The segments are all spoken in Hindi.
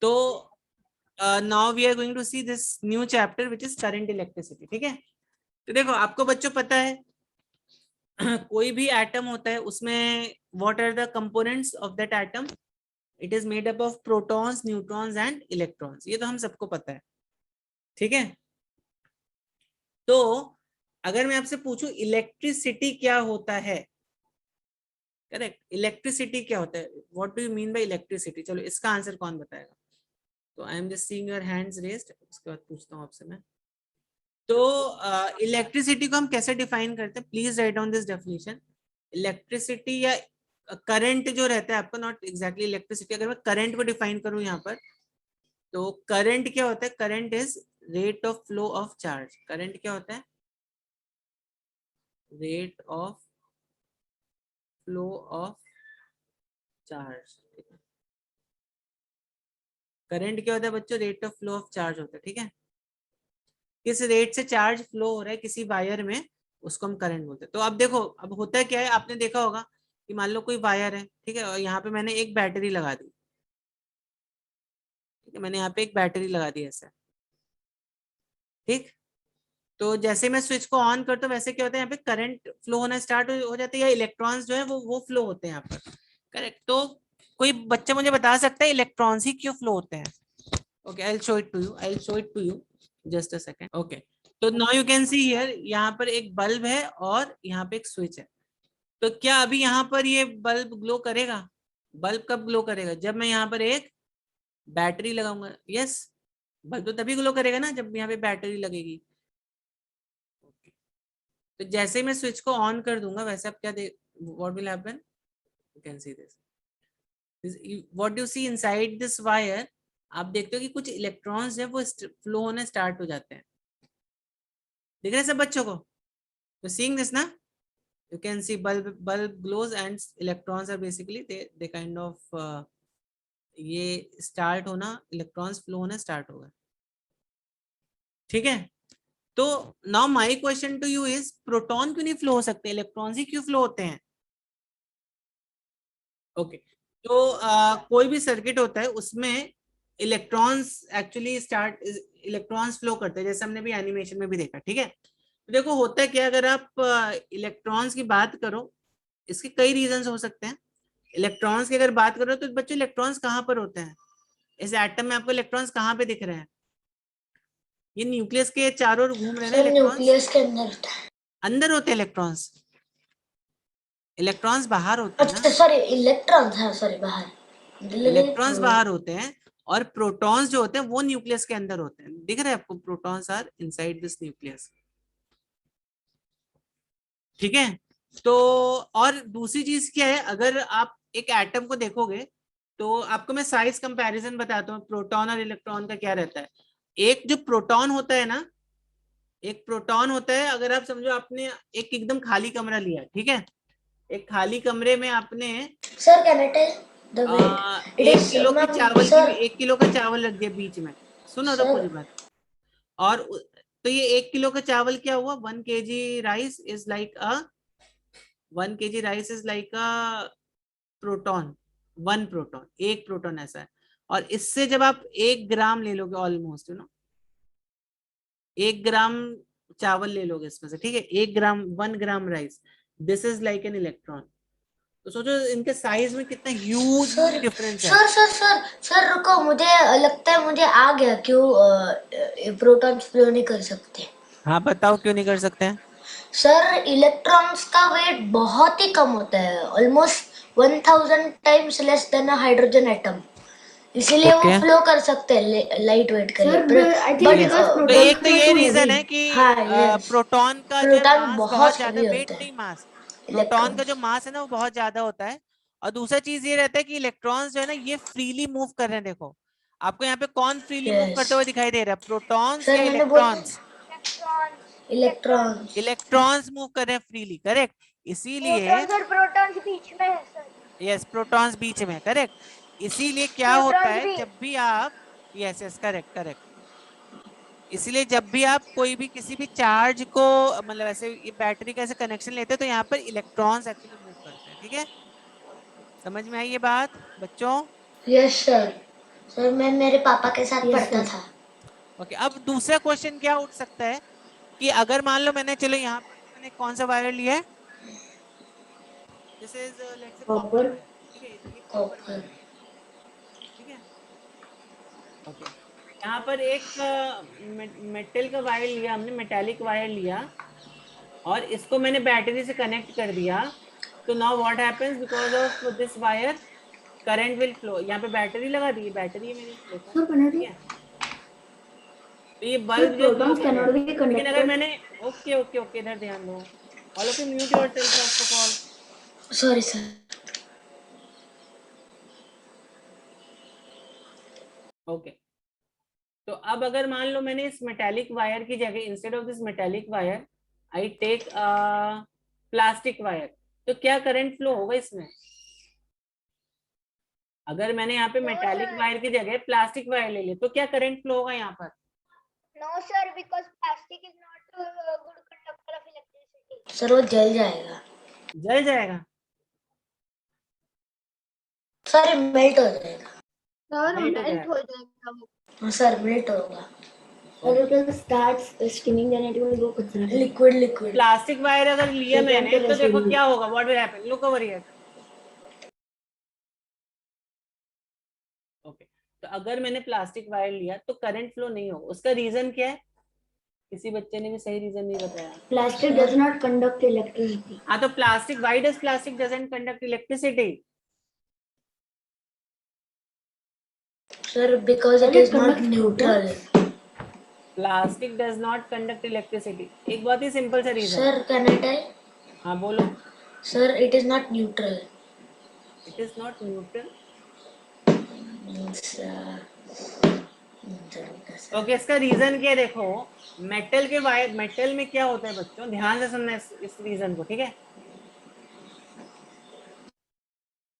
तो now we are going to see this new chapter which is current electricity. ठीक है, तो देखो आपको बच्चों पता है कोई भी एटम होता है उसमें what are the components of that atom, it is made up of protons, neutrons and electrons. ये तो हम सबको पता है। ठीक है, तो अगर मैं आपसे पूछूं इलेक्ट्रिसिटी क्या होता है, करेक्ट, इलेक्ट्रिसिटी क्या होता है, what do you mean by electricity, चलो इसका आंसर कौन बताएगा। तो I am just seeing your hands raised, उसके बाद पूछता हूँ आपसे मैं। तो इलेक्ट्रिसिटी को हम कैसे डिफाइन करते हैं, please write down this definition. Electricity या करंट जो रहता है आपका, नॉट एग्जैक्टली इलेक्ट्रिसिटी, अगर मैं करंट को डिफाइन करूं यहाँ पर, तो करंट क्या होता है, current is rate of flow of charge. Current क्या होता है, rate of flow of charge. Current क्या होता है बच्चों, rate of flow of charge होता है। ठीक है, किस रेट से चार्ज फ्लो हो रहा है किसी वायर में, उसको हम करंट बोलते हैं। तो अब देखो, अब होता है क्या है, आपने देखा होगा कि मान लो कोई वायर है, ठीक है, और यहाँ पे मैंने एक बैटरी लगा दी। ठीक है, मैंने यहाँ पे एक बैटरी लगा दी ऐसा। ठीक, तो जैसे मैं स्विच को ऑन करता हूँ वैसे क्या होता है, यहाँ पे करंट फ्लो होना स्टार्ट हो जाता है, या इलेक्ट्रॉन्स जो है वो फ्लो होते हैं यहाँ पर। करेक्ट, तो कोई बच्चा मुझे बता सकता है इलेक्ट्रॉन्स ही क्यों फ्लो होते हैं। Okay, I will show it to you, I will show it to you, just a second. Okay, तो now you can see here, यहाँ पर एक बल्ब है और यहाँ पे एक स्विच है। तो क्या अभी यहाँ पर ये बल्ब ग्लो करेगा? बल्ब कब ग्लो करेगा, जब मैं यहाँ पर एक बैटरी लगाऊंगा। यस, बल्ब तो तभी ग्लो करेगा ना जब यहाँ पे बैटरी लगेगी। तो जैसे मैं स्विच को ऑन कर दूंगा वैसे आप क्या दे, what will happen, you can see this, what you see inside this wire. आप देखते हो कि कुछ इलेक्ट्रॉन्स है वो फ्लो होने स्टार्ट हो जाते हैं। दिख रहे हैं सब बच्चों को, तो सीइंग दिस ना, you can see bulb glows and electrons are basically they kind of ये स्टार्ट होना, इलेक्ट्रॉन्स फ्लो होना स्टार्ट होगा। ठीक है, तो now my question to you is, proton क्यों नहीं फ्लो हो सकते, इलेक्ट्रॉन्स ही क्यों फ्लो होते हैं? ओके, तो कोई भी सर्किट होता है उसमें electrons actually start, electrons flow करते हैं, जैसे हमने भी एनिमेशन में भी देखा। ठीक है, तो देखो होता है क्या, अगर आप इलेक्ट्रॉन्स की बात करो, इसके कई रीजंस हो सकते हैं। इलेक्ट्रॉन्स की अगर बात करो तो बच्चों इलेक्ट्रॉन्स कहाँ पर होते हैं, इस एटम में आपको इलेक्ट्रॉन्स कहाँ पे दिख रहे हैं? ये न्यूक्लियस के चारों ओर घूम रहे हैं ना इलेक्ट्रॉन्स, न्यूक्लियस के अंदर होता है। अंदर होते हैं इलेक्ट्रॉन्स, इलेक्ट्रॉन्स बाहर होते हैं ना। अच्छा सॉरी, इलेक्ट्रॉन्स, हाँ सॉरी, बाहर। इलेक्ट्रॉन्स बाहर होते हैं और प्रोटॉन्स जो होते हैं वो न्यूक्लियस के अंदर होते हैं। दिख रहा है आपको, protons are inside this nucleus. ठीक है, तो और दूसरी चीज क्या है, अगर आप एक एटम को देखोगे तो आपको मैं साइज कंपैरिजन बताता हूँ, प्रोटॉन और इलेक्ट्रॉन का क्या रहता है। एक जो प्रोटॉन होता है ना, एक प्रोटॉन होता है, अगर आप समझो आपने एक एकदम खाली कमरा लिया, ठीक है, एक खाली कमरे में आपने sir can I tell the weight, it एक इज किलो की मैम चावल की, सर। 1 किलो का चावल रख दिया बीच में, सुनो तो सर पूरी बात। और तो ये 1 किलो का चावल क्या हुआ, 1 kg rice is like a, 1 kg rice is like a proton, 1 proton, एक प्रोटॉन ऐसा है। और इससे जब आप 1 ग्राम ले लोगे, ऑलमोस्ट 1 ग्राम चावल ले लोगे इसमें से, ठीक है, 1 gram, 1 gram rice, this is like an electron. तो सोचो इनके साइज में कितना ह्यूज सर डिफरेंस है। सर सर सर सर रुको, मुझे लगता है मुझे आ गया क्यों प्रोटॉन फ्लो नहीं कर सकते। हाँ बताओ क्यों नहीं कर सकते हैं? सर इलेक्ट्रॉन्स का वेट बहुत ही कम होता है, almost 1000 times less than a hydrogen atom, इसीलिए वो ओके, फ्लो कर सकते हैं लाइट वेट के लिए। तो एक तो ये रीजन है कि हाँ यस, प्रोटॉन का जो है प्रोटॉन मास बहुत बहुत ज्यादा, हेवी वेट होता है। नहीं, मास, प्रोटॉन का इलेक्ट्रॉन्स जो मास है ना वो बहुत ज्यादा होता है। और दूसरा चीज ये रहता है कि इलेक्ट्रॉन्स जो है ना ये फ्रीली मूव कर रहे हैं। देखो आपको यहाँ पे कौन फ्रीली मूव यस करते हुए दिखाई दे रहा है, प्रोटॉन्स सर, या मैंने बोल इलेक्ट्रॉन्स? इलेक्ट्रॉन्स। इलेक्ट्रॉन्स मूव कर रहे हैं फ्रीली, करेक्ट, इसीलिए प्रोटॉन्स और प्रोटॉन्स बीच में है सर। यस, प्रोटॉन्स बीच में, करेक्ट। इसीलिए क्या होता प्रोटॉन्स है भी। जब भी आप, यस यस करेक्ट करेक्ट, इसलिए जब भी आप कोई भी किसी भी चार्ज को, मतलब ऐसे ये बैटरी का ऐसे कनेक्शन लेते हैं तो यहाँ पर इलेक्ट्रॉन्स एक्चुअली मूव करते हैं। ठीक है, समझ में आई ये बात बच्चों? Yes sir. सर मैं मेरे पापा के साथ पढ़ता था। ओके, अब दूसरा क्वेश्चन क्या उठ सकता है कि अगर मान लो मैंने, चलो यहाँ पर तो मैंने कौन सा वायर लिया है, this is let's say copper wire, ठीक है, ये कॉपर कॉपर। वायर है, ठीक है। ओके, यहाँ पर एक मेटल का वायर लिया हमने, मेटालिक वायर लिया, और इसको मैंने बैटरी से कनेक्ट कर दिया। तो now what happens, because of this wire current will flow. यहाँ पे बैटरी लगा दी, बैटरी है मेरी, देखो, ठीक है। तो ये बल्ब जो ग्लो करेगा, लेकिन अगर मैंने, ओके ओके ओके, इधर ध्यान दो, all of you mute yourself first of all. Sorry sir. Okay, तो अब अगर मान लो मैंने इस मेटालिक वायर की जगह, instead of this metallic wire I take plastic wire, तो क्या करंट फ्लो होगा इसमें? अगर मैंने यहाँ पे मेटालिक वायर की जगह प्लास्टिक वायर ले लिया, तो क्या करंट फ्लो होगा यहाँ पर? No, sir, because plastic is not a good conductor of electricity. Sir वो जल जाएगा। जल जाएगा? सर मेल्ट हो जाएगा। सर Melt हो मेल्ट जाएगा। हो जाएगा वो। हाँ सर मेल्ट होगा। Sir, it will start spinning, then it will go kachra. Liquid. Plastic wire अगर लिया मैंने, तो देखो क्या होगा, what will happen, look over here. Okay, तो अगर मैंने प्लास्टिक वायर लिया तो करंट फ्लो नहीं होगा, उसका रीजन क्या है? किसी बच्चे ने भी सही रीजन नहीं बताया। Plastic does not conduct electricity. हाँ, तो plastic, why does plastic doesn't conduct electricity? Sir because it is not neutral. Plastic does not conduct electricity, एक बहुत ही सिंपल सा reason. Sir can I tell? हाँ बोलो। Sir it is not neutral. It is not neutral. Okay, इसका रीजन क्या है? देखो, मेटल के वायर, मेटल में क्या होता है बच्चों, ध्यान से सुनना इस रीजन को, ठीक है।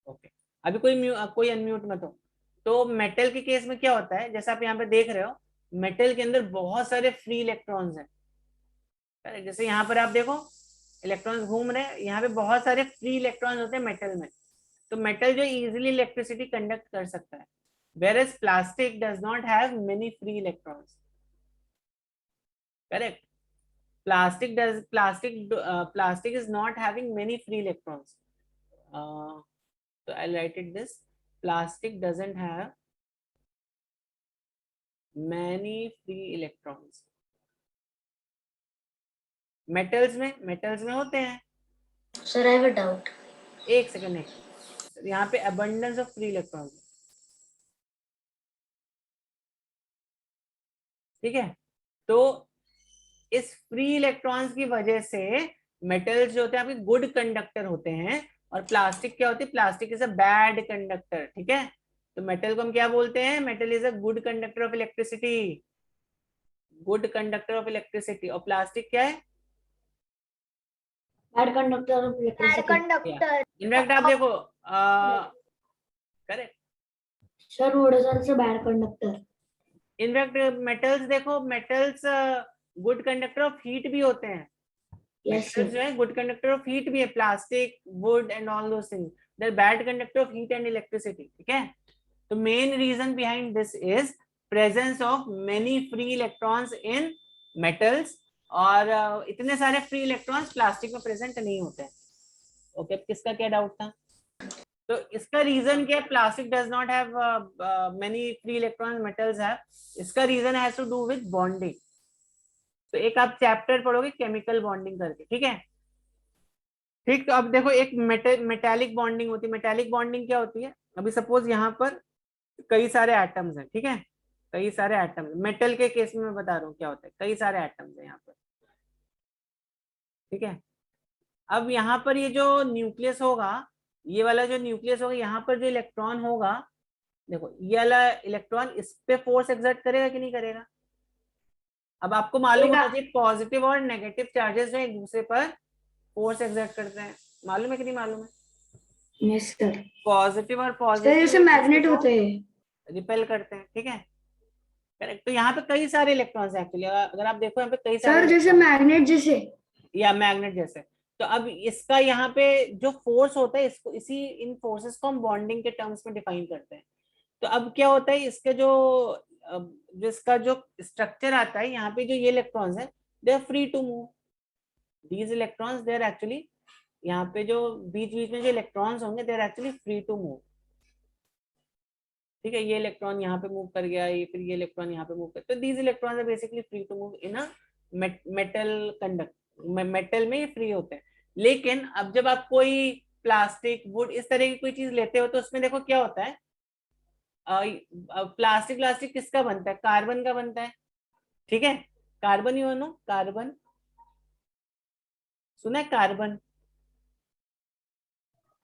ओके, अभी कोई अनम्यूट मत हो। तो मेटल के केस में क्या होता है, जैसे आप यहाँ पे देख रहे हो, मेटल के अंदर बहुत सारे फ्री इलेक्ट्रॉन्स हैं। जैसे यहाँ पर आप देखो, इलेक्ट्रॉन्स घूम रहे हैं, यहाँ पे बहुत सारे फ्री इलेक्ट्रॉन्स होते हैं मेटल में। तो मेटल जो इजीली इलेक्ट्रिसिटी कंडक्ट कर सकता है, whereas plastic does not have many free electrons. Correct? Plastic is not having many free electrons. So I'll write it this: plastic doesn't have many free electrons. Metals में होते हैं। Sir I have a doubt. एक सेकंड है, यहाँ पे abundance of free electrons, ठीक है। तो इस फ्री इलेक्ट्रॉन्स की वजह से मेटल्स जो होते हैं आपके गुड कंडक्टर होते हैं, और प्लास्टिक क्या होती है, plastic is a bad conductor, ठीक है। तो मेटल को हम क्या बोलते हैं, metal is a good conductor of electricity, good conductor of electricity. और प्लास्टिक क्या है, Bad conductor of electricity. Bad conductor. In fact आप देखो, correct, Sir, what is also bad conductor? In fact metals देखो, metals good conductor of heat भी होते हैं। Yes, मेटल्स जो है गुड कंडक्टर ऑफ हीट भी है, plastic, wood and all those things, they are bad conductor of heat and electricity, ठीक है। तो main reason behind this is presence of many free electrons in metals, और इतने सारे फ्री इलेक्ट्रॉन्स प्लास्टिक में प्रेजेंट नहीं होते हैं। ओके, किसका क्या डाउट था? तो इसका रीजन क्या है, plastic does not have many free electrons, metals have. इसका reason has to do with bonding. तो एक आप चैप्टर पढ़ोगे केमिकल बॉन्डिंग करके, ठीक है। ठीक, तो अब देखो, एक मेटालिक बॉन्डिंग होती है। मेटालिक बॉन्डिंग क्या होती है, अभी सपोज यहाँ पर कई सारे एटम्स हैं, ठीक है, कई सारे एटम्स। मेटल के केस में मैं बता रहा हूँ क्या होता है, कई सारे एटम्स हैं यहाँ पर, ठीक है। अब यहाँ पर ये जो न्यूक्लियस होगा, ये वाला जो न्यूक्लियस होगा, यहाँ पर जो इलेक्ट्रॉन होगा, देखो ये वाला इलेक्ट्रॉन इस पे फोर्स एक्सर्ट करेगा कि नहीं करेगा? अब आपको मालूम होना चाहिए पॉजिटिव और नेगेटिव चार्जेस जो एक दूसरे पर फोर्स एक्सर्ट करते हैं, मालूम है कि नहीं मालूम है? Yes, sir. पॉजिटिव और Sir, पॉजिटिव जैसे मैग्नेट होते हैं। रिपेल करते हैं, ठीक है, करेक्ट। तो यहाँ पे कई सारे इलेक्ट्रॉन्स हैं एक्चुअली, अगर आप देखो यहाँ पे कई सारे सर जैसे मैग्नेट जैसे, या मैग्नेट जैसे। तो अब इसका यहाँ पे जो फोर्स होता है, इसको इन फोर्सेस को हम बॉन्डिंग के टर्म्स में डिफाइन करते हैं। तो अब क्या होता है, इसके जो जिसका जो स्ट्रक्चर आता है, यहाँ पे जो ये इलेक्ट्रॉन्स है, they are free to move. These electrons they are actually, यहाँ पे जो बीच बीच में जो इलेक्ट्रॉन्स होंगे, they are actually free to move. ठीक है, ये इलेक्ट्रॉन यहाँ पे मूव कर गया, ये फिर ये इलेक्ट्रॉन यहाँ पे मूव कर, तो these electrons are basically free to move in a metal conduct, metal में ये फ्री होते हैं। लेकिन अब जब आप कोई प्लास्टिक, वुड, इस तरह की कोई चीज लेते हो, तो उसमें देखो क्या होता है, प्लास्टिक प्लास्टिक किसका बनता है, कार्बन का बनता है। ठीक है, कार्बन, यू नो कार्बन, सुना है कार्बन?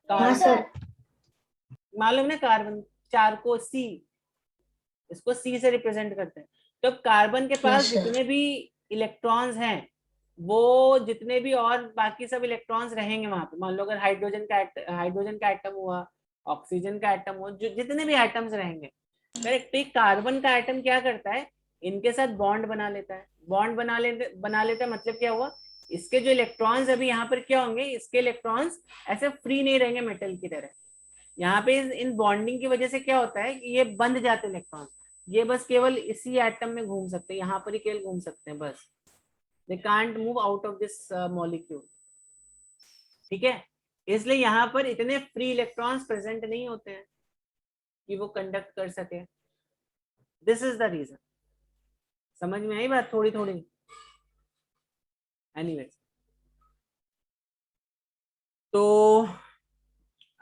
हाँ कार्बन सर। मालूम ना, कार्बन, चार को सी, इसको सी से रिप्रेजेंट करते हैं। तो कार्बन के पास Yes, sir. जितने भी इलेक्ट्रॉन्स हैं, वो जितने भी और बाकी सब इलेक्ट्रॉन्स रहेंगे वहां पे, मान लो अगर हाइड्रोजन का एटम हुआ, ऑक्सीजन का एटम हुआ, जो जितने भी एटम्स रहेंगे, करेक्ट। तो कार्बन का एटम क्या करता है, इनके साथ बॉन्ड बना लेता है। बॉन्ड बना लेता है, मतलब क्या हुआ, इसके जो इलेक्ट्रॉन्स अभी यहाँ पर क्या होंगे, इसके इलेक्ट्रॉन्स ऐसे फ्री नहीं रहेंगे मेटल की तरह। यहाँ पे इन बॉन्डिंग की वजह से क्या होता है कि ये बंध जाते हैं इलेक्ट्रॉन, ये बस केवल इसी एटम में घूम सकते हैं, यहाँ पर ही केवल घूम सकते हैं बस, they can't move out of this molecule. ठीक है, इसलिए यहाँ पर इतने फ्री इलेक्ट्रॉन्स प्रेजेंट नहीं होते हैं कि वो कंडक्ट कर सके। This is the reason. समझ में आई बात थोड़ी थोड़ी? एनीवेज, तो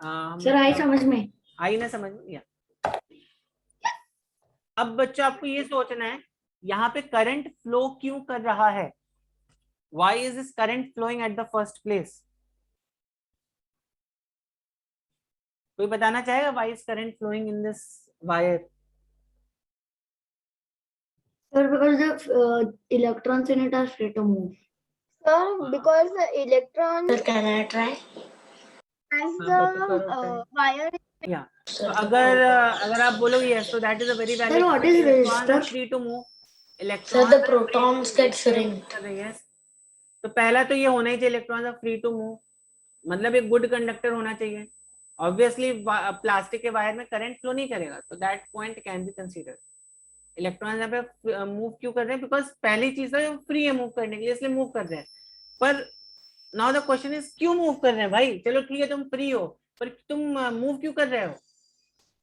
सर आई समझ में। आई ना समझ में? या अब बच्चों आपको ये सोचना है, यहाँ पे करंट फ्लो क्यों कर रहा है, why is this current flowing at the first place? कोई बताना चाहेगा why is current flowing in this wire? Sir, because the electrons in it are free to move. Sir, because the electrons Sir, can I try? as करो, the wire. या तो अगर आप बोलोगे yes, तो that is a very valid Sir, what point. is Electrons are resistor? free to move. Sir, Electrons the are free to protons move. get shrink. Yes. तो पहला तो ये होना ही चाहिए, electrons are free to move, मतलब एक गुड कंडक्टर होना चाहिए। ऑब्वियसली प्लास्टिक के वायर में करंट फ्लो नहीं करेगा, तो that point can be considered. Electron यहाँ पे मूव क्यों कर रहे हैं, बिकॉज पहली चीज तो फ्री है मूव करने के लिए, इसलिए मूव कर रहे हैं। पर नाउ द क्वेश्चन इज क्यों मूव कर रहे हैं भाई? चलो ठीक है, तुम फ्री हो, पर तुम मूव क्यों कर रहे हो?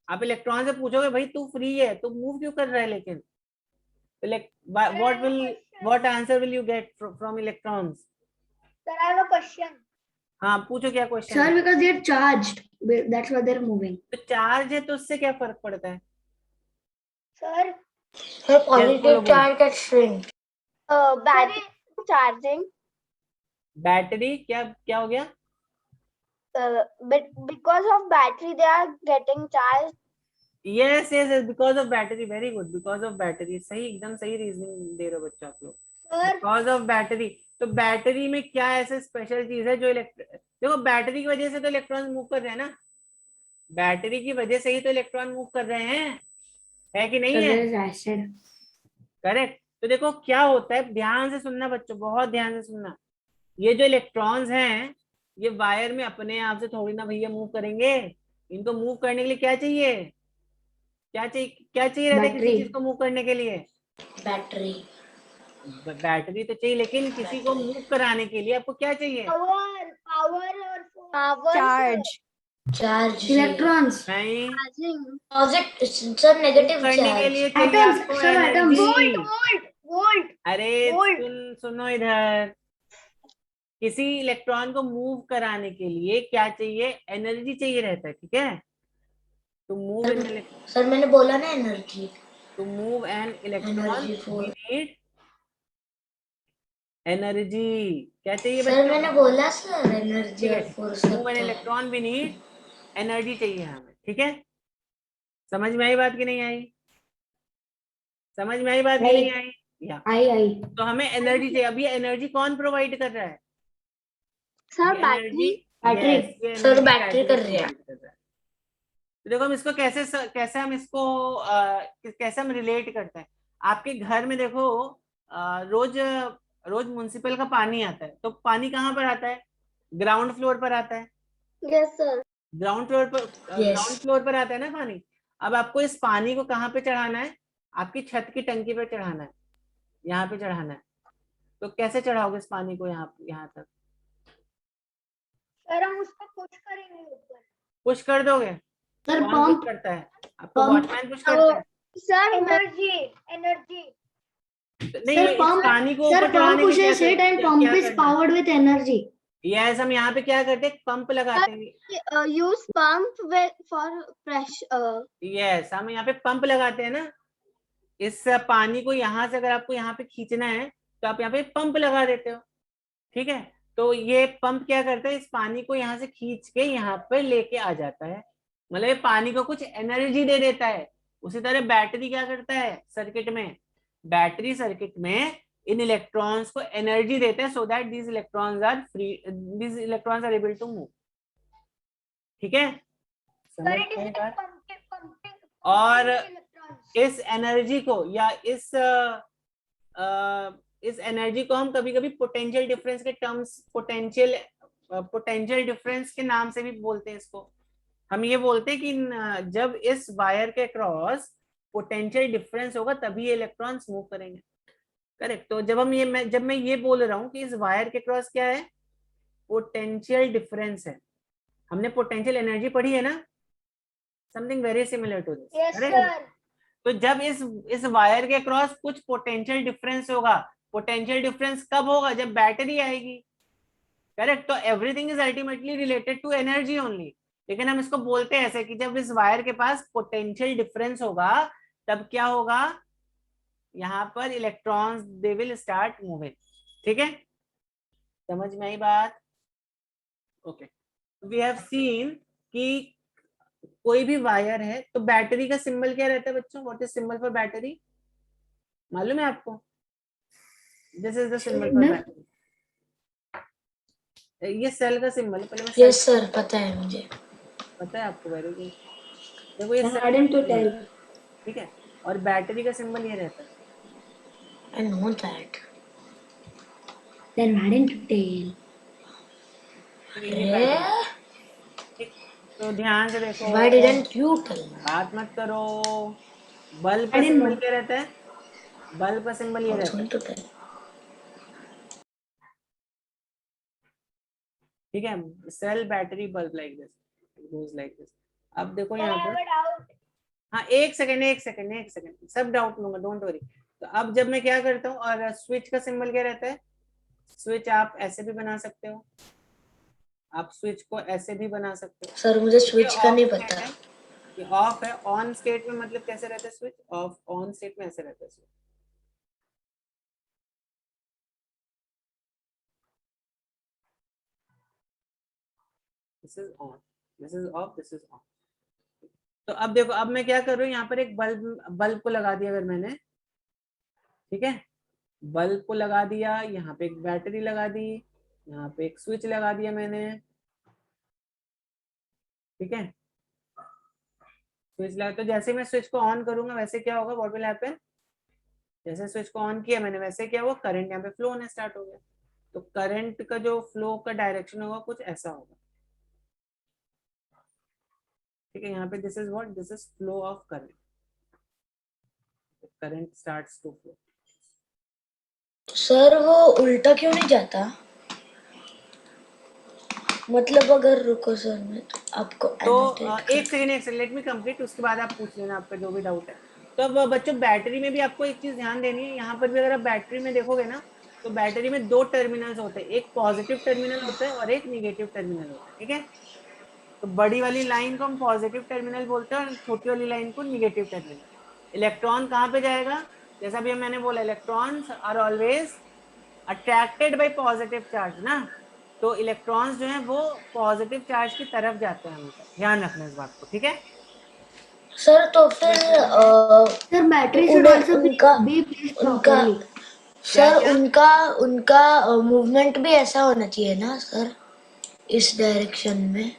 आप इलेक्ट्रॉन से पूछोगे भाई तू फ्री है तो मूव क्यों कर रहा है, लेकिन what answer will you get from electrons? Sir, I have a question. हाँ पूछो, क्या क्वेश्चन Sir, है? because they're charged. That's why they're moving. तो चार्ज है तो उससे क्या फर्क पड़ता है? Sir, Sir, बोलो, positive बोलो। charge gets shrink. battery charging. Battery क्या क्या हो गया? But because of battery, they are getting charged. yes yes yes, because of battery, very good, because of battery, सही, एकदम सही रीजनिंग दे रहे हो बच्चों आप लोग। Sir, बिकॉज ऑफ बैटरी, तो बैटरी में क्या ऐसे स्पेशल चीज है जो देखो बैटरी की वजह से तो इलेक्ट्रॉन मूव कर रहे हैं ना, बैटरी की वजह से ही तो इलेक्ट्रॉन मूव कर रहे हैं, है कि नहीं Sir, है? there is acid. करेक्ट। तो देखो क्या होता है, ध्यान से सुनना बच्चों, बहुत ध्यान से सुनना, ये जो इलेक्ट्रॉन्स हैं, ये वायर में अपने आप से थोड़ी ना भैया मूव करेंगे, इनको मूव करने के लिए क्या चाहिए, क्या चाहिए रहता है किसी Battery. चीज को मूव करने के लिए? Battery. बैटरी तो चाहिए, लेकिन किसी को मूव कराने के लिए आपको क्या चाहिए? power, Charge. Charge. Electrons. नहीं, charging. Positive. Sir, negative करने के charge. लिए चाहिए Atoms. आपको Sir, atoms. एनर्जी। Volt. अरे Volt. सुनो इधर, किसी इलेक्ट्रॉन को मूव कराने के लिए क्या चाहिए, एनर्जी चाहिए रहता है, ठीक है? टू मूव इन, सर मैंने बोला ना energy. To move an electron we need energy. क्या चाहिए सर बच्चों? मैंने बोला सर एनर्जी और force move an electron we need energy चाहिए हमें, ठीक है? समझ में आई बात की नहीं आई? समझ में आई बात की नहीं आई? या आई तो हमें एनर्जी चाहिए। अब ये एनर्जी कौन प्रोवाइड कर रहा है? Sir, ये battery. बैटरी। yes, ये सर energy बैटरी कर रही है। provide कर रहा है। तो देखो हम इसको कैसे हम इसको कैसे हम रिलेट करते हैं। आपके घर में देखो रोज रोज म्युनिसिपल का पानी आता है, तो पानी कहाँ पर आता है? ग्राउंड फ्लोर पर आता है। Yes, sir. ग्राउंड फ्लोर पर आता है ना पानी। अब आपको इस पानी को कहाँ पे चढ़ाना है? आपकी छत की टंकी पे चढ़ाना है, यहाँ पे चढ़ाना है। तो कैसे चढ़ाओगे इस पानी को यहाँ तक? सर हम उसको पुश करेंगे ऊपर। पुश कर दोगे? सर कौन पुश पंप करता है? आपको पंप वॉचमैन पुश करता है? सर एनर्जी नहीं, सर इस पंप पानी को सर ऊपर चढ़ाने पंप के क्या pushes it and क्या pump क्या is करना है? powered with energy. यस, हम यहाँ पे क्या करते हैं? पंप लगाते हैं। Use pump for pressure. Yes, हम यहाँ पे पंप लगाते हैं ना। इस पानी को यहाँ से अगर आपको यहाँ पे खींचना है तो आप यहाँ पे पंप लगा देते हो, ठीक है। तो ये पंप क्या करता है? इस पानी को यहाँ से खींच के यहाँ पे लेके आ जाता है, मतलब ये पानी को कुछ एनर्जी दे देता है। उसी तरह बैटरी क्या करता है सर्किट में? बैटरी सर्किट में इन इलेक्ट्रॉन्स को एनर्जी देते हैं, so that these electrons are free, these electrons are able to move. ठीक है, समझ में बात? और इस एनर्जी को या इस एनर्जी को हम कभी कभी पोटेंशियल डिफरेंस के टर्म्स, पोटेंशियल डिफरेंस के नाम से भी बोलते हैं इसको। हम ये बोलते हैं कि जब इस वायर के क्रॉस पोटेंशियल डिफरेंस होगा तभी ये इलेक्ट्रॉन्स मूव करेंगे। करेक्ट। तो जब मैं ये बोल रहा हूँ कि इस वायर के क्रॉस क्या है? पोटेंशियल डिफरेंस है। हमने पोटेंशियल एनर्जी पढ़ी है ना, something very similar to this. Yes sir. तो जब इस वायर के क्रॉस कुछ पोटेंशियल डिफरेंस होगा, पोटेंशियल डिफरेंस कब होगा? जब बैटरी आएगी। करेक्ट। तो everything is ultimately related to energy only, लेकिन हम इसको बोलते हैं ऐसे कि जब इस वायर के पास पोटेंशियल डिफरेंस होगा तब क्या होगा? यहाँ पर electrons they will start moving. ठीक है, समझ में आई बात? ओके, वी हैव सीन कि कोई भी वायर है तो बैटरी का सिंबल क्या रहता है बच्चों? What is symbol for battery? मालूम है आपको? This is the symbol for battery. ये सेल का सिंबल है। पहले मैं यस सर, पता है मुझे। पता है आपको? Very good. देखो ये सेल Adding to tell. ठीक है, और बैटरी का सिंबल ये रहता है। I know that. Then adding to tail. ठीक, तो ध्यान से देखो। Why didn't you tell me? बात मत करो। बल्ब का सिंबल क्या रहता है? बल्ब का सिंबल ये I was रहता है। going to tell. ठीक है, cell battery bulb like this, it goes like this. अब देखो यहाँ पर, हाँ एक सेकंड, सब डाउट लूंगा, डोंट वरी। तो अब जब मैं क्या करता हूँ, और स्विच का सिंबल क्या रहता है? स्विच आप ऐसे भी बना सकते हो, आप स्विच को ऐसे भी बना सकते हो। सर मुझे स्विच का नहीं पता। ये ऑफ है। ऑन स्टेट में मतलब कैसे रहता है स्विच? ऑफ, ऑन स्टेट में ऐसे रहता है switch. This is on, this is of, this is on. तो अब देखो, अब मैं क्या कर रहा हूँ, यहाँ पर एक बल्ब को लगा दिया अगर मैंने, ठीक है, बल्ब को लगा दिया, यहाँ पे एक बैटरी लगा दी, यहाँ पे एक स्विच लगा दिया मैंने, ठीक है। स्विच लगा, तो जैसे मैं स्विच को ऑन करूंगा वैसे क्या होगा? What will happen? जैसे स्विच को ऑन किया मैंने वैसे क्या हुआ? करंट यहाँ पे फ्लो होना स्टार्ट हो गया। तो करंट का जो फ्लो का डायरेक्शन होगा कुछ ऐसा होगा, ठीक है। यहाँ पे this is what? This is flow of current, current starts to flow. Sir वो उल्टा क्यों नहीं जाता? मतलब अगर रुको सर, मैं तो आपको तो एक सेकंड लेट मी कंप्लीट, उसके बाद आप पूछ लेना आपका जो भी डाउट है। तो अब बच्चों बैटरी में भी आपको एक चीज ध्यान देनी है। यहाँ पर भी अगर आप बैटरी में देखोगे ना, तो बैटरी में दो टर्मिनल्स होते हैं, एक पॉजिटिव टर्मिनल होता है और एक निगेटिव टर्मिनल होता है, ठीक है। तो बड़ी वाली लाइन को हम पॉजिटिव टर्मिनल बोलते हैं और छोटी वाली लाइन को निगेटिव टर्मिनल। इलेक्ट्रॉन कहाँ पे जाएगा? जैसा भी मैंने बोला, electrons are always attracted by positive charge ना, तो इलेक्ट्रॉन्स जो हैं वो पॉजिटिव चार्ज की तरफ जाते हैं हमेशा। ध्यान रखना इस बात को, ठीक है सर। तो फिर sir battery should also be placed उनका प्रॉपर्ली। सर उनका मूवमेंट भी ऐसा होना चाहिए ना सर, इस डायरेक्शन में।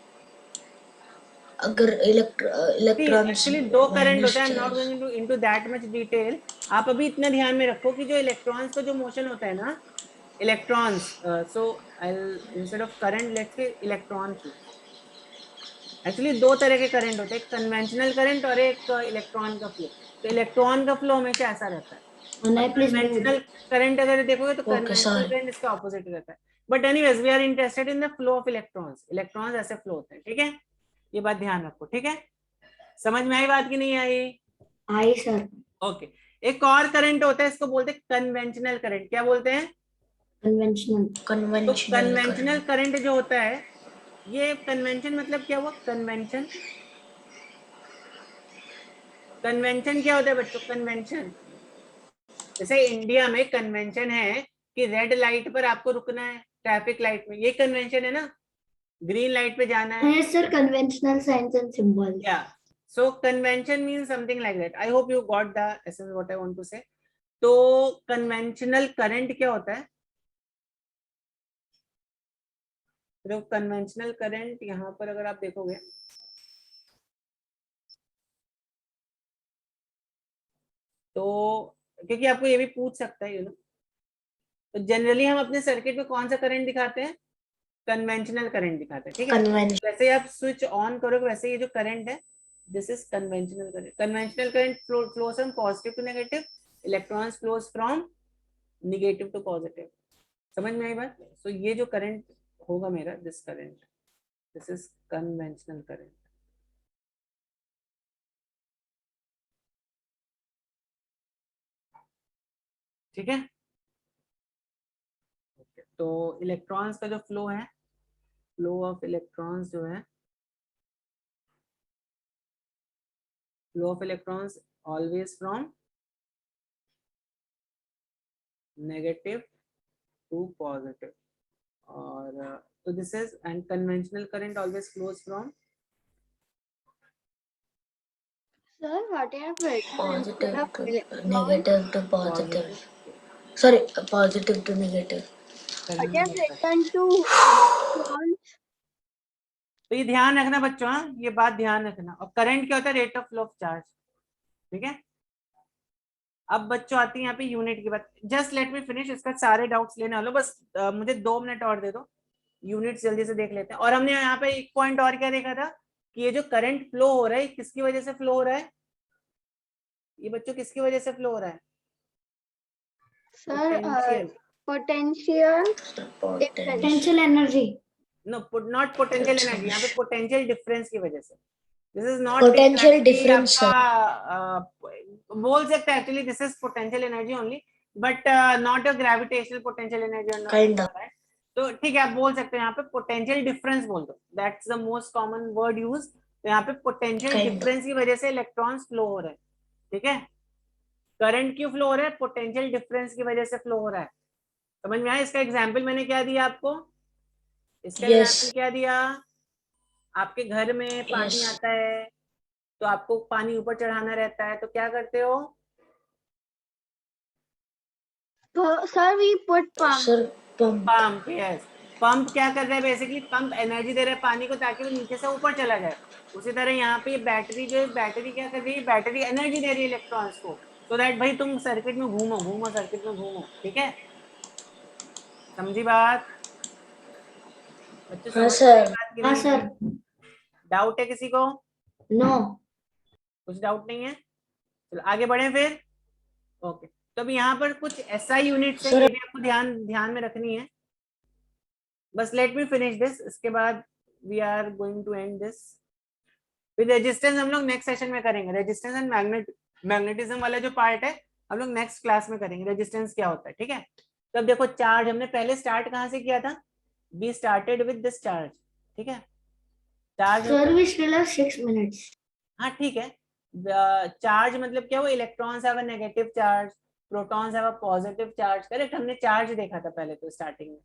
अगर इलेक्ट्रॉन्स एक्चुअली दो करंट होता है, not going into that much detail. आप अभी इतना ध्यान में रखो कि जो इलेक्ट्रॉन्स का जो मोशन होता है ना, electrons, so I instead of current let's say electron flow. Actually दो तरह के करंट होते हैं, एक कन्वेंशनल करंट और एक इलेक्ट्रॉन का फ्लो। तो इलेक्ट्रॉन का फ्लो हमेशा ऐसा रहता है, और please move. कन्वेंशनल करंट अगर देखोगे तो Okay, कन्वेंशनल sir. करंट इसका ऑपोजिट रहता है। But anyways we are interested in the flow of electrons, electrons ऐसे फ्लो होते हैं, ठीक है, ये बात ध्यान रखो, ठीक है। समझ में आई बात की नहीं आई? आई सर। ओके, एक और करंट होता है, इसको बोलते हैं कन्वेंशनल करंट। क्या बोलते हैं? कन्वेंशनल। तो Conventional कन्वेंशनल current. करंट जो होता है, ये कन्वेंशन मतलब क्या हुआ? कन्वेंशन, कन्वेंशन क्या होता है बच्चों? कन्वेंशन जैसे इंडिया में कन्वेंशन है कि रेड लाइट पर आपको रुकना है, ट्रैफिक लाइट में, ये कन्वेंशन है ना, ग्रीन लाइट पे जाना है। Yes sir, conventional signs and symbols. या so convention means something like that. I hope you got the essence what I want to say. तो कन्वेंशनल करंट क्या होता है? तो कन्वेंशनल करंट यहाँ पर अगर आप देखोगे तो, क्योंकि आपको ये भी पूछ सकता है तो जनरली हम अपने सर्किट में कौन सा करंट दिखाते हैं? कन्वेंशनल करंट दिखाते हैं, ठीक है। Conventional. जैसे आप स्विच ऑन करोगे वैसे ये जो करंट है, this is conventional current. Conventional current flows from positive to negative, electrons flows from negative to positive. समझ में आई बात? सो ये जो करंट होगा मेरा, this current, this is conventional current, ठीक है। तो इलेक्ट्रॉन्स का जो फ्लो है, फ्लो ऑफ इलेक्ट्रॉन्स जो है, flow of electrons always from negative to positive, और so this is, and conventional current always flows from Sir, what have written instead Positive of to electron? negative to positive positive. Sorry, positive to negative. What current have होता है। written to electrons? तो ये ध्यान रखना बच्चों, हाँ ये बात ध्यान रखना। और करंट क्या होता है? Rate of flow of charge, ठीक है। अब बच्चों आती है यहाँ पे यूनिट की बात। जस्ट लेट मी फिनिश, इसका सारे डाउट्स लेने वालों, बस मुझे 2 मिनट और दे दो, यूनिट्स जल्दी से देख लेते हैं। और हमने यहाँ पे एक पॉइंट और क्या देखा था कि ये जो करंट फ्लो हो रहा है किसकी वजह से फ्लो हो रहा है? ये बच्चों किसकी वजह से फ्लो हो रहा है? Sir, potential, potential Potential. Potential energy. No not potential energy, यहाँ पे पोटेंशियल डिफरेंस की वजह से। This is not Potential difference, sir. आपका बोल सकते हैं actually this is potential energy only, but not a gravitational potential energy. Kind of. तो ठीक है, आप बोल सकते हैं यहाँ पे पोटेंशियल डिफरेंस बोल दो, that's the most common word use. तो यहाँ पे पोटेंशियल Kind of. डिफरेंस की वजह से इलेक्ट्रॉन्स फ्लो हो रहे हैं, ठीक है। करंट क्यों फ्लो हो रहा है? पोटेंशियल डिफरेंस की वजह से फ्लो हो रहा है। समझ में आया? इसका एग्जाम्पल मैंने क्या दिया आपको? इसका एग्जाम्पल Yes. क्या दिया? आपके घर में पानी Yes. आता है तो आपको पानी ऊपर चढ़ाना रहता है, तो क्या करते हो? sir, we put pump. Sir, pump. Pump, yes. Pump क्या कर रहा है? बेसिकली पंप एनर्जी दे रहा है पानी को ताकि वो नीचे से ऊपर चला जाए। उसी तरह यहाँ पे बैटरी जो है, बैटरी क्या कर रही है? बैटरी एनर्जी दे रही है इलेक्ट्रॉन्स को, सो दैट भाई तुम सर्किट में घूमो घूमो, सर्किट में घूमो, ठीक है। समझी बात बच्चों? हाँ समझ में आई सर. बात की हाँ नहीं? सर। डाउट है किसी को? नो। कुछ डाउट नहीं है? चलो आगे बढ़े फिर। ओके, तो अब यहाँ पर कुछ SI यूनिट्स है, Sir. ये भी आपको ध्यान ध्यान में रखनी है। बस लेट मी फिनिश दिस, इसके बाद we are going to end this. फिर रेजिस्टेंस हम लोग नेक्स्ट सेशन में करेंगे। रेजिस्टेंस एंड मैग्नेटिज्म वाला जो पार्ट है हम लोग नेक्स्ट क्लास में करेंगे, रेजिस्टेंस क्या होता है, ठीक है। तो अब देखो चार्ज हमने पहले स्टार्ट कहाँ से किया था? We started with this charge, ठीक है। Charge Sir, we still have 6 minutes. हाँ ठीक है। चार्ज मतलब क्या? वो electrons have a negative charge, protons have a positive charge, correct. हमने चार्ज देखा था पहले तो स्टार्टिंग में।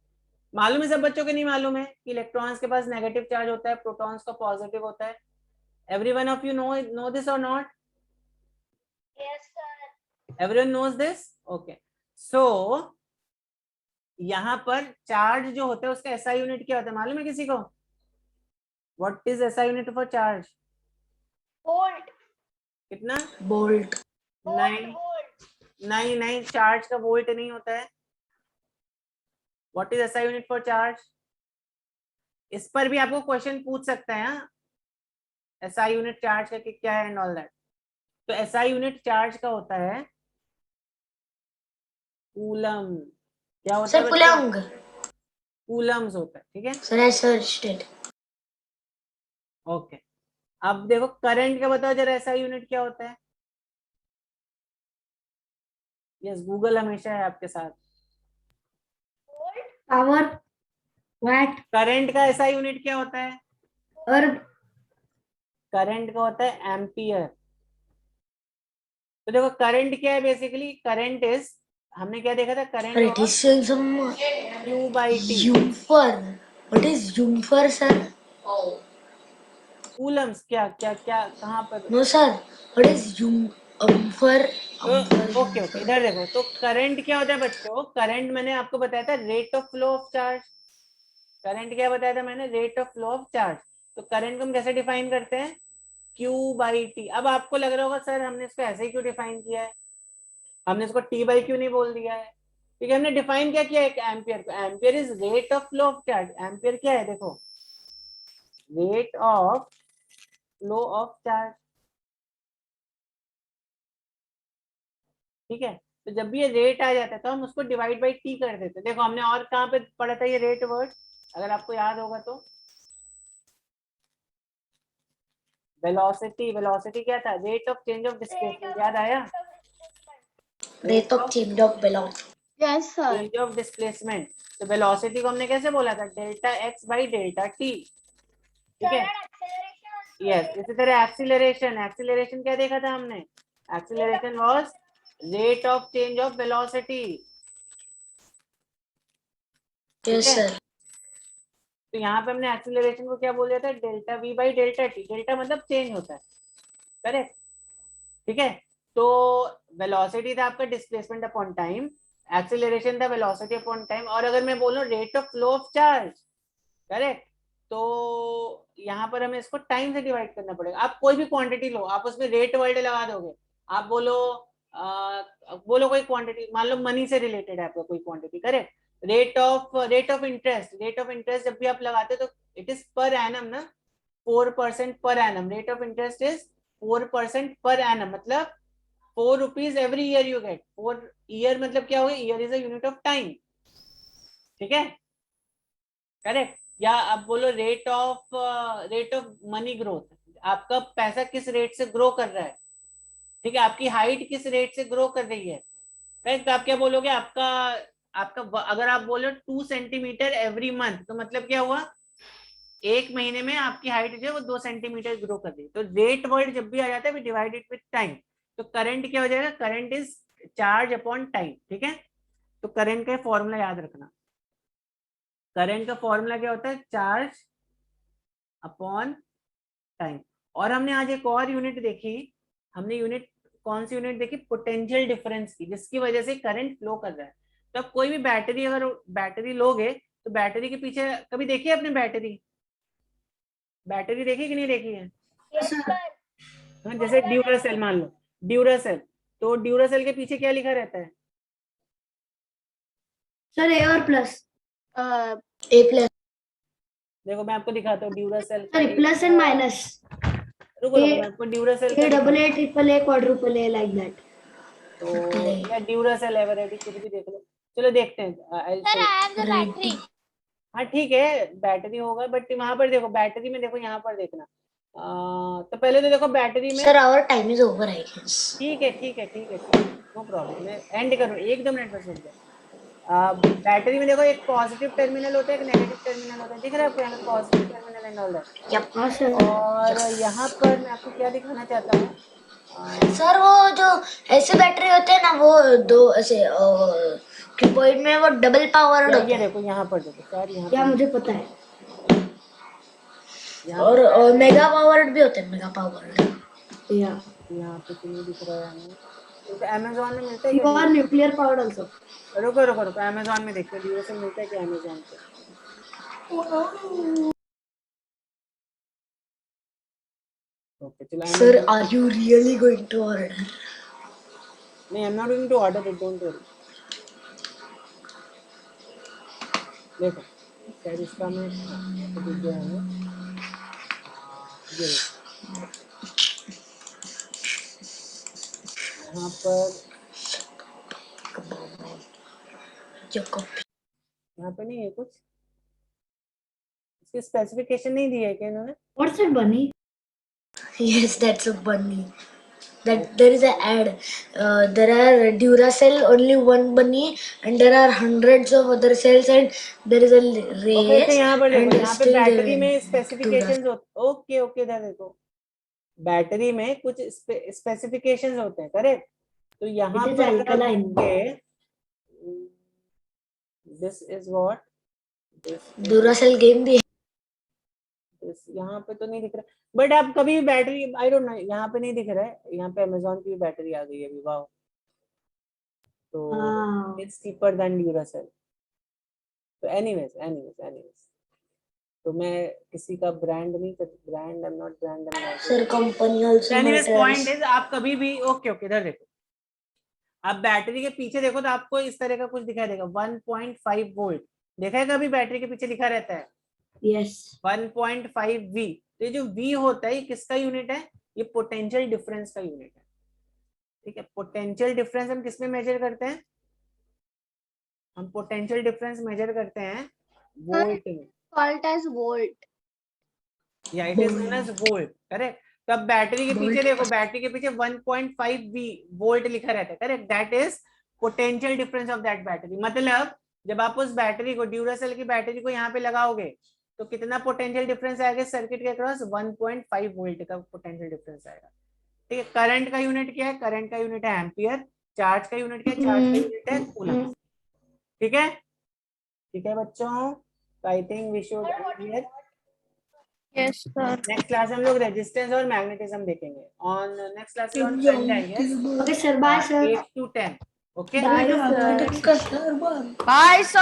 मालूम है सब बच्चों को? नहीं मालूम है कि इलेक्ट्रॉन्स के पास नेगेटिव चार्ज होता है, प्रोटॉन्स का पॉजिटिव होता है? Everyone of you know this or not? Yes, sir. Everyone knows this? Okay, so यहाँ पर चार्ज जो होता है उसका SI यूनिट क्या होता है? मालूम है किसी को? What is SI unit for charge? Volt. कितना? Bolt. नहीं Volt. नहीं नहीं, चार्ज का वोल्ट नहीं होता है। What is SI unit for charge? इस पर भी आपको क्वेश्चन पूछ सकता है। एसआई यूनिट चार्ज का क्या है एंड ऑल दैट। तो एसआई यूनिट चार्ज का होता है कूलम। क्या होता है सर बच्चों? कूलम्ब। कूलम्स होता है, ठीक है। Sir I searched it. Okay, अब देखो करंट का बताओ जरा, एसआई यूनिट क्या होता है? यस, गूगल हमेशा है आपके साथ। पावर, वाट करंट का एसआई यूनिट क्या होता है? और करंट का होता है एम्पियर। तो देखो करंट क्या है, बेसिकली करंट इज, हमने क्या देखा था, करंट It is और some Q by T। Jumper. What is Jumper, sir? Coulomb's, क्या क्या क्या कहाँ पर? No, sir. What is Jumper? Okay okay, इधर देखो, तो करंट क्या होता है बच्चों? करंट मैंने आपको बताया था rate of flow of charge. Current क्या बताया था मैंने? Rate of flow of charge. तो करंट को हम कैसे डिफाइन करते हैं? Q by T। अब आपको लग रहा होगा सर हमने इसको ऐसे ही क्यों डिफाइन किया है, हमने इसको T by Q नहीं बोल दिया है? क्योंकि हमने डिफाइन क्या किया एक एम्पियर को। Ampere is rate of flow of charge. Ampere क्या है देखो, rate of flow of charge, ठीक है। तो जब भी ये रेट आ जाता है तो हम उसको डिवाइड बाई टी कर देते हैं। देखो हमने और कहाँ पे पढ़ा था ये रेट वर्ड, अगर आपको याद होगा तो? वेलोसिटी। वेलोसिटी क्या था? Rate of change of displacement. याद आया? Rate of change of velocity. Yes, sir. Change of displacement. तो वेलोसिटी को हमने कैसे बोला था? Delta x by delta T, ठीक है। यस, इसी तरह एक्सीलरेशन। एक्सीलरेशन क्या देखा था हमने? Acceleration was rate of change of velocity, ठीक Yes, है। sir. तो यहाँ पे हमने एक्सीलरेशन को क्या बोल दिया था? Delta we by delta T. Delta मतलब चेंज होता है, करेक्ट, ठीक है। तो वेलोसिटी था आपका डिस्प्लेसमेंट अपॉन टाइम, एक्सीलरेशन था वेलोसिटी अपॉन टाइम, और अगर मैं बोलूं rate of flow of charge, correct, तो यहाँ पर हमें इसको टाइम से डिवाइड करना पड़ेगा। आप कोई भी क्वांटिटी लो, आप उसमें रेट वर्ड लगा दोगे, आप बोलो बोलो कोई क्वांटिटी, मान लो मनी से रिलेटेड है आपका कोई quantity, correct. Rate of interest, rate of interest जब भी आप लगाते हो तो इट इज पर एनम ना, 4% per annum. Rate of interest is 4% per annum, मतलब 4 rupees every year you get. 4 year मतलब क्या हो गया? Year is a unit of time, ठीक है, करेक्ट। या आप बोलो रेट ऑफ मनी ग्रोथ, आपका पैसा किस रेट से ग्रो कर रहा है, ठीक है, आपकी हाइट किस रेट से ग्रो कर रही है, करेक्ट। आप क्या बोलोगे? आपका आपका अगर आप बोलो 2 सेंटीमीटर एवरी मंथ, तो मतलब क्या हुआ? एक महीने में आपकी हाइट जो है वो 2 सेंटीमीटर ग्रो कर रही है। तो रेट वर्ड जब भी आ जाता है we divide it with time. तो करंट क्या हो जाएगा? Current is charge upon time, ठीक है। तो करंट का फॉर्मूला याद रखना। करंट का फॉर्मूला क्या होता है? Charge upon time. और हमने आज एक और यूनिट देखी, हमने यूनिट कौन सी यूनिट देखी? पोटेंशियल डिफरेंस की, जिसकी वजह से करंट फ्लो कर रहा है। तो अब कोई भी बैटरी, अगर बैटरी लोगे तो बैटरी के पीछे कभी देखी है आपने बैटरी? बैटरी देखी कि नहीं देखी है? Yes, sir. हाँ, जैसे ड्यूरासेल मान लो, ड्यूरासेल, तो ड्यूरासेल के पीछे क्या लिखा रहता है? सर ए और प्लस, A plus. देखो मैं आपको दिखाता हूँ ड्यूरासेल का सॉरी प्लस एंड माइनस, रुको रुको, मैं आपको ड्यूरासेल का ए डबल दिखाता ए triple A quadruple A like that. हूँ। तो या ड्यूरासेल एवरेडी कुछ भी देख लो, चलो देखते हैं। Sir, I have the battery. हाँ ठीक है, बैटरी होगा, बट वहां पर देखो, बैटरी में देखो, यहाँ पर देखना। तो पहले तो देखो बैटरी में, Sir, our time is over, I guess. ठीक है ठीक है ठीक है ठीक है, नो प्रॉब्लम, मैं एंड करूँ, 1-2 मिनट बस रुक जाओ। बैटरी में देखो एक पॉजिटिव टर्मिनल होता है, एक नेगेटिव टर्मिनल होता है, दिख रहा है आपको यहाँ पे positive terminal and all that. Yep. हाँ सर। और यहाँ पर मैं आपको क्या दिखाना चाहता हूँ, सर वो जो ऐसे बैटरी होते हैं ना, वो दो ऐसे कीपैड में वो डबल पावर ये होता है। देखो यहाँ पर देखो सर, यहाँ क्या पे, मुझे पता है। यहाँ और मेगा पावर्ड भी होते हैं, मेगा पावर्ड। या यहाँ पे तो नहीं दिख रहा है हमें, तो अमेजोन में मिलता है यू क्या? Are nuclear powered also. रुको रुको रुको, अमेजोन में देखते हैं ड्यूरेशन मिलता है क्या अमेजोन पे। ओके चलो, Sir, Amazon- are you really going to order? नहीं, I am not going to order it, don't worry. देखो शायद इसका मैं, हाँ, तो दिख गया हमें, ये देखो यहाँ पर यहाँ पे नहीं है कुछ, इसकी स्पेसिफिकेशन नहीं दी है क्या इन्होंने? What's it, bunny? Yes, that's a bunny. That there is an ad. There are Duracell only one bunny, and there are hundreds of other cells, and there is a race. Okay यहाँ पर देखो, and यहाँ पे still they बैटरी में win. स्पेसिफिकेशंस होते, ओके ओके इधर देखो, बैटरी में कुछ स्पेसिफिकेशंस होते हैं, करेक्ट? तो यहाँ It is पर अगर आप alkaline. देखोगे, this is what, Duracell game भी यहाँ पे तो नहीं दिख रहा, बट आप कभी बैटरी, आई डोंट नो, यहाँ पे नहीं दिख रहा है, यहाँ पे अमेजोन की भी बैटरी आ गई है अभी, वाह। तो Wow. It's cheaper than Duracell. तो एनीवेज तो मैं किसी का ब्रांड नहीं कर, brand I am not brand sir company also anyways point matters. Is, आप कभी भी ओके इधर देखो, आप बैटरी के पीछे देखो तो आपको इस तरह का कुछ दिखाई देगा, 1.5 वोल्ट, देखा है कभी बैटरी के पीछे लिखा रहता है Yes. 1.5 वी। तो ये जो वी होता है ये किसका यूनिट है? ये पोटेंशियल डिफरेंस का यूनिट है, ठीक है? पोटेंशियल डिफरेंस हम किसमें मेजर करते हैं? हम पोटेंशियल डिफरेंस मेजर करते हैं वोल्ट में, Called as volt. या it is known as volt, correct? तो अब बैटरी के पीछे देखो, बैटरी के पीछे 1.5 वी वोल्ट लिखा रहता है, correct? That is potential difference of that battery. मतलब जब आप उस बैटरी को, ड्यूरासेल की बैटरी को यहाँ पे लगाओगे तो कितना पोटेंशियल डिफरेंस आएगा सर्किट के अक्रॉस? 1.5 वोल्ट का पोटेंशियल डिफरेंस आएगा, ठीक है? करंट का यूनिट क्या है? करंट का यूनिट है एम्पियर। चार्ज का यूनिट क्या है? चार्ज का यूनिट है कूलम, ठीक है? ठीक है बच्चों, तो I think we should clear. Yes, sir. Next class में हम लोग रेजिस्टेंस और मैग्नेटिज्म देखेंगे, on next class on current I guess, Okay, sir. Bye, sir. 8 to 10, okay? Bye, sir. Bye, sir.